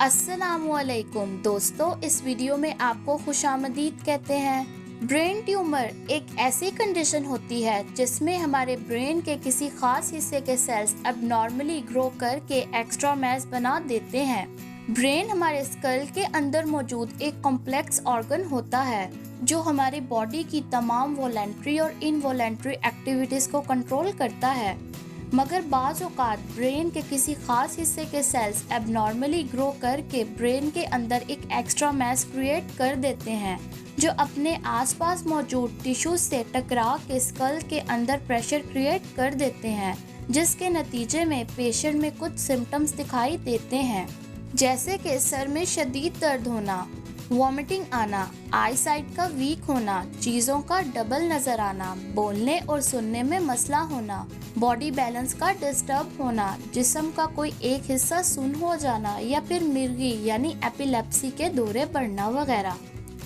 अस्सलामुअलैकुम दोस्तों, इस वीडियो में आपको खुशामदीद कहते हैं। ब्रेन ट्यूमर एक ऐसी कंडीशन होती है जिसमें हमारे ब्रेन के किसी खास हिस्से के सेल्स अबनॉर्मली ग्रो करके एक्स्ट्रा मैस बना देते हैं। ब्रेन हमारे स्कल के अंदर मौजूद एक कॉम्प्लेक्स ऑर्गन होता है जो हमारी बॉडी की तमाम वॉलेंट्री और इनवॉलेंट्री एक्टिविटीज को कंट्रोल करता है। मगर बाज़ औक़ात ब्रेन के किसी खास हिस्से के सेल्स एबनॉर्मली ग्रो करके ब्रेन के अंदर एक एक्स्ट्रा मैस क्रिएट कर देते हैं जो अपने आसपास मौजूद टिश्यूज से टकरा के स्कल के अंदर प्रेशर क्रिएट कर देते हैं, जिसके नतीजे में पेशेंट में कुछ सिम्टम्स दिखाई देते हैं, जैसे कि सर में शदीद दर्द होना, वॉमिटिंग आना, आई साइट का वीक होना, चीज़ों का डबल नज़र आना, बोलने और सुनने में मसला होना, बॉडी बैलेंस का डिस्टर्ब होना, जिस्म का कोई एक हिस्सा सुन्न हो जाना या फिर मिर्गी यानी एपिलेप्सी के दौरे पड़ना वगैरह।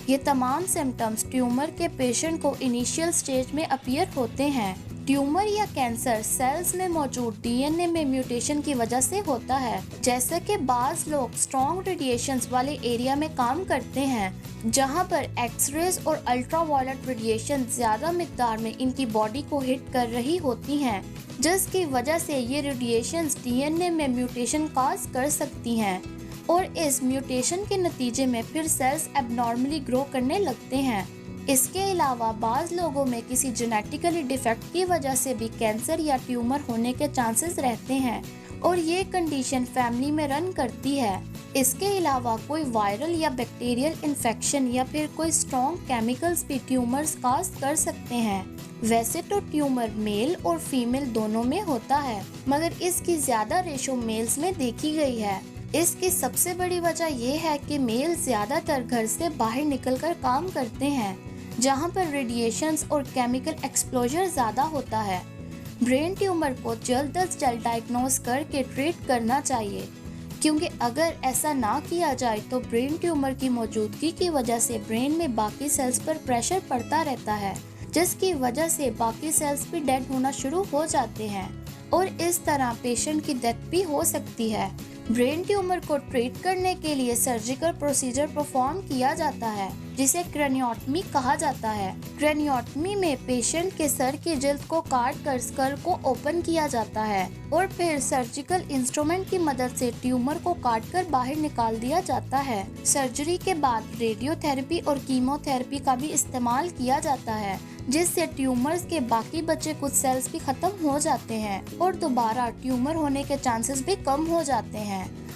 ये तमाम सिम्टम्स ट्यूमर के पेशेंट को इनिशियल स्टेज में अपीयर होते हैं। ट्यूमर या कैंसर सेल्स में मौजूद डीएनए में म्यूटेशन की वजह से होता है। जैसे कि बाज लोग स्ट्रॉन्ग रेडिएशंस वाले एरिया में काम करते हैं जहां पर एक्सरेज और अल्ट्रावायलेट रेडिएशन ज्यादा मिकदार में इनकी बॉडी को हिट कर रही होती हैं, जिसकी वजह से ये रेडिएशंस डीएनए में म्यूटेशन काज कर सकती हैं और इस म्यूटेशन के नतीजे में फिर सेल्स एबनॉर्मली ग्रो करने लगते हैं। इसके अलावा बाज़ लोगों में किसी जेनेटिकली डिफेक्ट की वजह से भी कैंसर या ट्यूमर होने के चांसेस रहते हैं और ये कंडीशन फैमिली में रन करती है। इसके अलावा कोई वायरल या बैक्टीरियल इन्फेक्शन या फिर कोई स्ट्रॉन्ग केमिकल्स भी ट्यूमर्स काज कर सकते हैं। वैसे तो ट्यूमर मेल और फीमेल दोनों में होता है, मगर इसकी ज़्यादा रेशो मेल्स में देखी गई है। इसकी सबसे बड़ी वजह यह है कि मेल ज़्यादातर घर से बाहर निकलकर काम करते हैं जहां पर रेडिएशंस और केमिकल एक्सपोजर ज़्यादा होता है। ब्रेन ट्यूमर को जल्द अज जल्द डायग्नोज करके ट्रीट करना चाहिए, क्योंकि अगर ऐसा ना किया जाए तो ब्रेन ट्यूमर की मौजूदगी की वजह से ब्रेन में बाकी सेल्स पर प्रेशर पड़ता रहता है, जिसकी वजह से बाकी सेल्स भी डेड होना शुरू हो जाते हैं और इस तरह पेशेंट की डेथ भी हो सकती है। ब्रेन ट्यूमर को ट्रीट करने के लिए सर्जिकल प्रोसीजर परफॉर्म किया जाता है जिसे क्रेनियोटमी कहा जाता है। क्रेनियोटमी में पेशेंट के सर की जिल्द को काट कर स्कल को ओपन किया जाता है और फिर सर्जिकल इंस्ट्रूमेंट की मदद से ट्यूमर को काट कर बाहर निकाल दिया जाता है। सर्जरी के बाद रेडियोथेरेपी और कीमोथेरेपी का भी इस्तेमाल किया जाता है, जिससे ट्यूमर्स के बाकी बचे कुछ सेल्स भी खत्म हो जाते हैं और दोबारा ट्यूमर होने के चांसेस भी कम हो जाते हैं।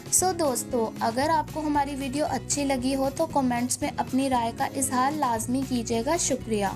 सो दोस्तों, अगर आपको हमारी वीडियो अच्छी लगी हो तो कमेंट्स में अपनी राय का इजहार लाजमी कीजिएगा। शुक्रिया।